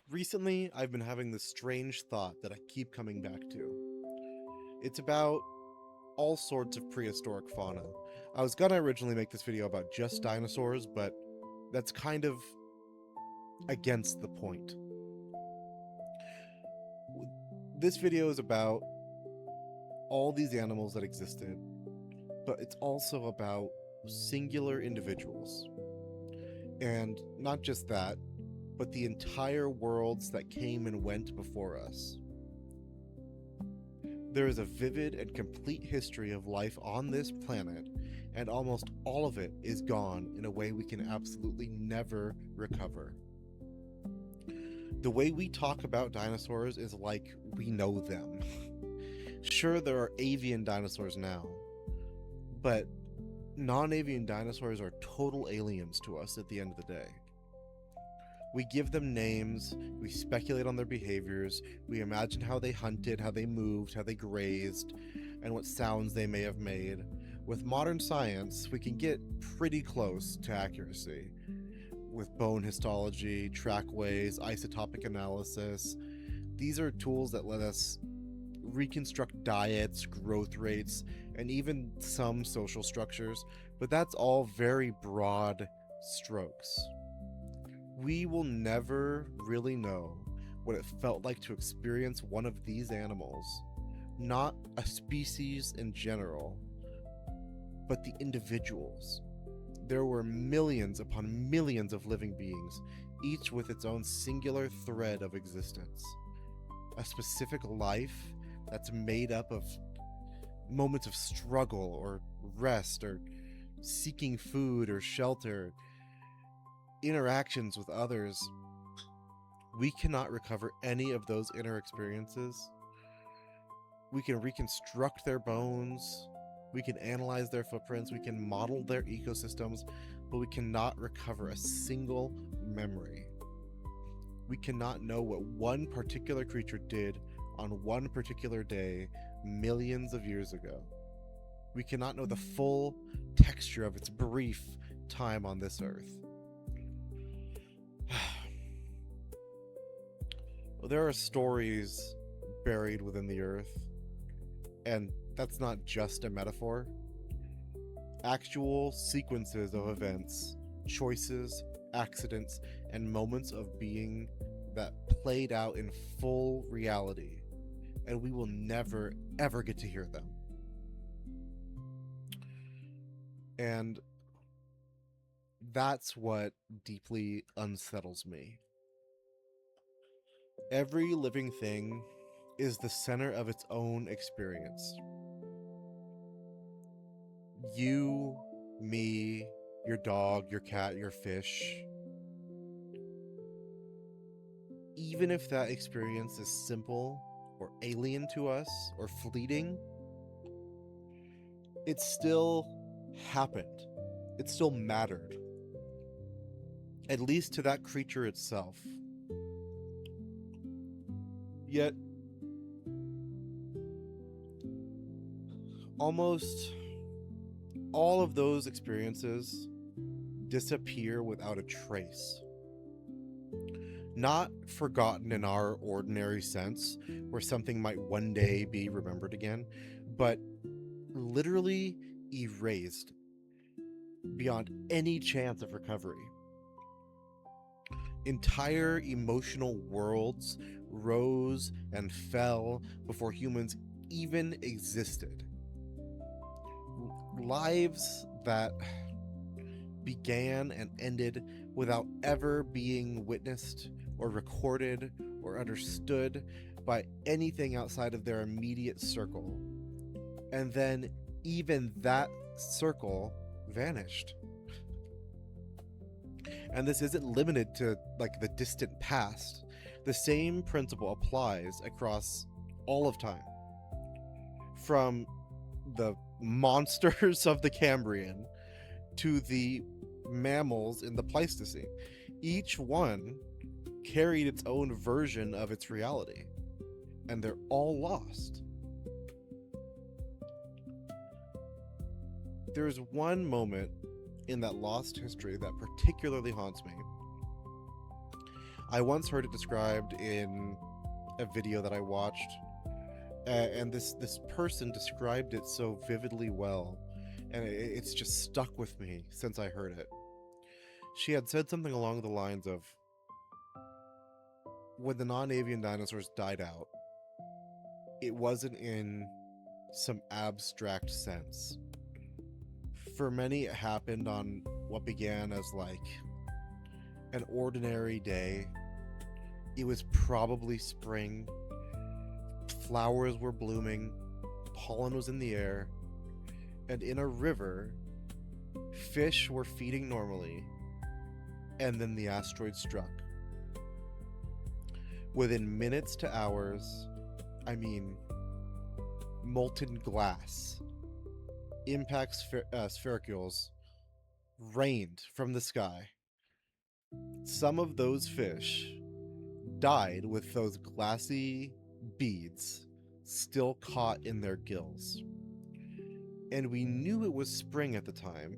Recently, I've been having this strange thought that I keep coming back to. It's about all sorts of prehistoric fauna. I was gonna originally make this video about just dinosaurs, but that's kind of against the point. This video is about all these animals that existed, but it's also about singular individuals. And not just that, but the entire worlds that came and went before us. There is a vivid and complete history of life on this planet, and almost all of it is gone in a way we can absolutely never recover. The way we talk about dinosaurs is like we know them. Sure, there are avian dinosaurs now, but non-avian dinosaurs are total aliens to us at the end of the day. We give them names, we speculate on their behaviors, we imagine how they hunted, how they moved, how they grazed, and what sounds they may have made. With modern science, we can get pretty close to accuracy. With bone histology, trackways, isotopic analysis, these are tools that let us reconstruct diets, growth rates, and even some social structures, but that's all very broad strokes. We will never really know what it felt like to experience one of these animals, not a species in general, but the individuals. There were millions upon millions of living beings, each with its own singular thread of existence. A specific life that's made up of moments of struggle or rest or seeking food or shelter, interactions with others. We cannot recover any of those inner experiences. We can reconstruct their bones, we can analyze their footprints, we can model their ecosystems, but we cannot recover a single memory. We cannot know what one particular creature did on one particular day millions of years ago. We cannot know the full texture of its brief time on this earth. There are stories buried within the earth, and that's not just a metaphor. Actual sequences of events, choices, accidents, and moments of being that played out in full reality, and we will never, ever get to hear them. And that's what deeply unsettles me. Every living thing is the center of its own experience. You, me, your dog, your cat, your fish. Even if that experience is simple or alien to us or fleeting, it still happened. It still mattered. At least to that creature itself. Yet, almost all of those experiences disappear without a trace. Not forgotten in our ordinary sense, where something might one day be remembered again, but literally erased beyond any chance of recovery. Entire emotional worlds rose and fell before humans even existed. Lives that began and ended without ever being witnessed or recorded or understood by anything outside of their immediate circle. And then even that circle vanished. And this isn't limited to like the distant past. The same principle applies across all of time. From the monsters of the Cambrian to the mammals in the Pleistocene. Each one carried its own version of its reality, and they're all lost. There's one moment in that lost history that particularly haunts me. I once heard it described in a video that I watched, and this person described it so vividly well, and it's just stuck with me since I heard it. She had said something along the lines of, when the non-avian dinosaurs died out, it wasn't in some abstract sense. For many, it happened on what began as like an ordinary day. It was probably spring. Flowers were blooming, pollen was in the air, and in a river, fish were feeding normally, and then the asteroid struck. Within minutes to hours, I mean, molten glass, impact sphericals rained from the sky. Some of those fish died with those glassy beads still caught in their gills. And we knew it was spring at the time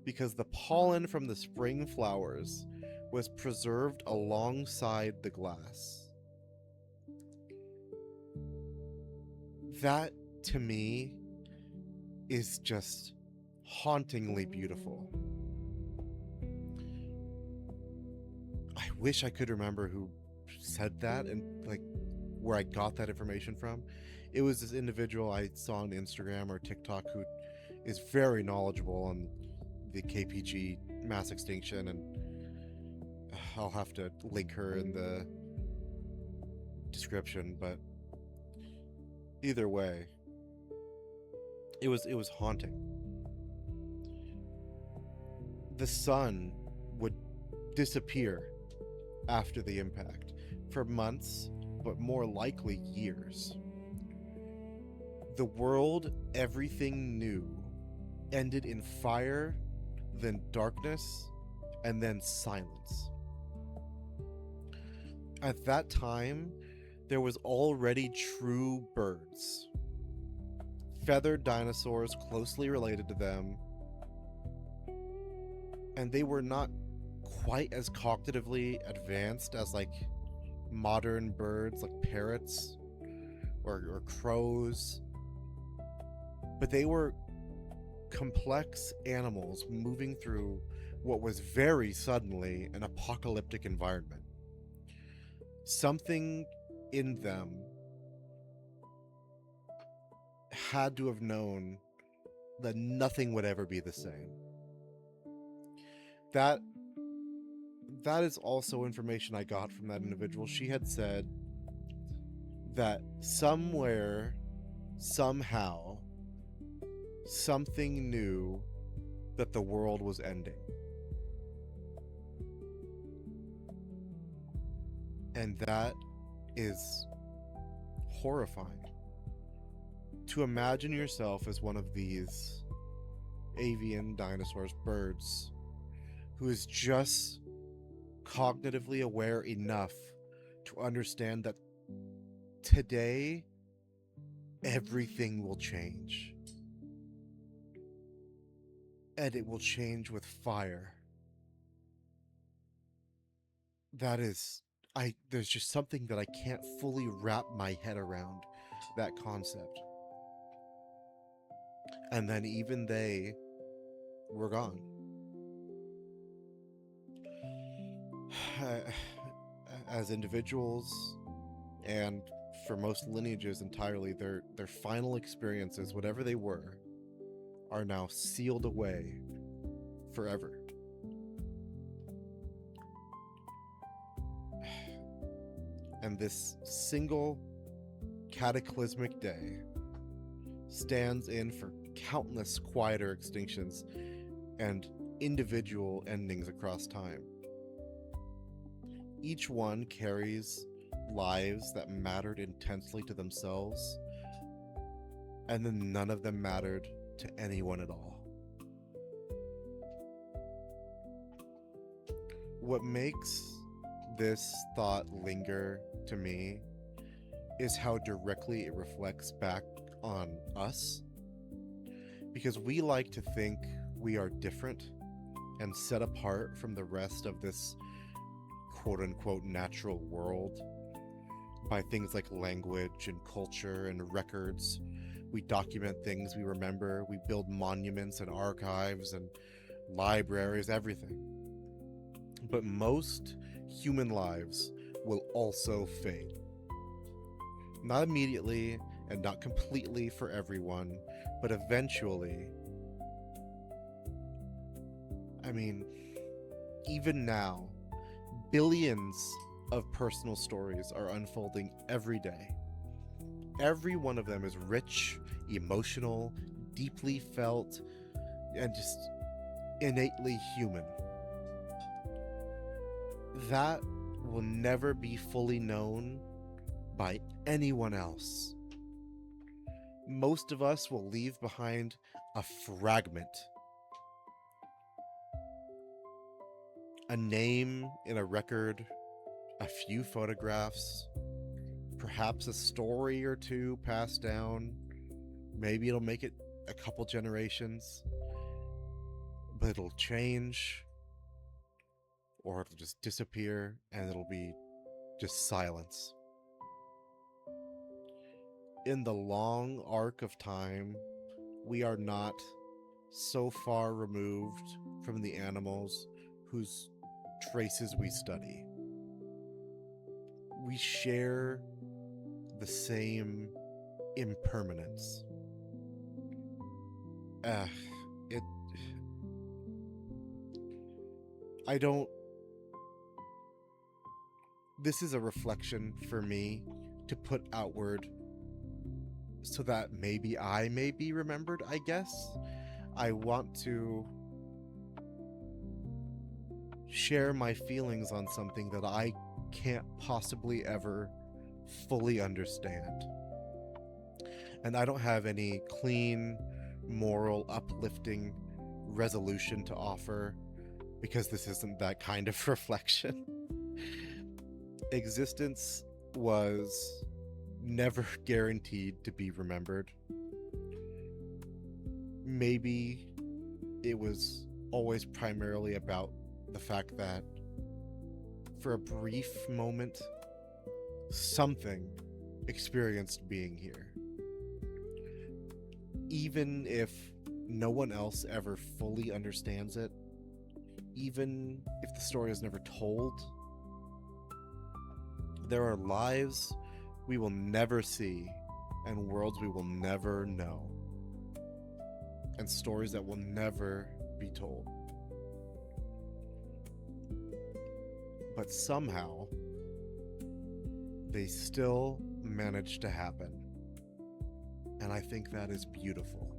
because the pollen from the spring flowers was preserved alongside the glass. That, to me, is just hauntingly beautiful. I wish I could remember who said that and like where I got that information from. It was this individual I saw on Instagram or TikTok who is very knowledgeable on the KPG mass extinction, and I'll have to link her in the description, but either way, it was haunting. The sun would disappear after the impact for months, but more likely years. The world everything knew ended in fire, then darkness, and then silence. At that time, there was already true birds. Feathered dinosaurs closely related to them, and they were not quite as cognitively advanced as like modern birds like parrots or crows, but they were complex animals moving through what was very suddenly an apocalyptic environment. Something in them had to have known that nothing would ever be the same. That is also information I got from that individual. She had said that somewhere, somehow, something knew that the world was ending. And that is horrifying. To imagine yourself as one of these avian dinosaurs, birds, who is just cognitively aware enough to understand that today everything will change. And it will change with fire. That is, there's just something that I can't fully wrap my head around, that concept. And then even they were gone. As individuals, and for most lineages entirely, their final experiences, whatever they were, are now sealed away forever. And this single cataclysmic day stands in for countless quieter extinctions and individual endings across time. Each one carries lives that mattered intensely to themselves, and then none of them mattered to anyone at all. What makes this thought linger to me is how directly it reflects back on us, because we like to think we are different and set apart from the rest of this quote unquote natural world by things like language and culture and records. We document things we remember, we build monuments and archives and libraries, everything. But most human lives will also fade. Not immediately and not completely for everyone, but eventually. I mean, even now, billions of personal stories are unfolding every day. Every one of them is rich, emotional, deeply felt, and just innately human. That will never be fully known by anyone else. Most of us will leave behind a fragment, a name in a record, a few photographs, perhaps a story or two passed down. Maybe it'll make it a couple generations, but it'll change, or it'll just disappear, and it'll be just silence. In the long arc of time, we are not so far removed from the animals whose traces we study. We share the same impermanence. It. I don't. This is a reflection for me to put outward so that maybe I may be remembered, I guess. I want to share my feelings on something that I can't possibly ever fully understand. And I don't have any clean, moral, uplifting resolution to offer because this isn't that kind of reflection. Existence was never guaranteed to be remembered. Maybe it was always primarily about the fact that for a brief moment, something experienced being here. Even if no one else ever fully understands it, even if the story is never told, there are lives we will never see and worlds we will never know, and stories that will never be told. But somehow, they still manage to happen. And I think that is beautiful.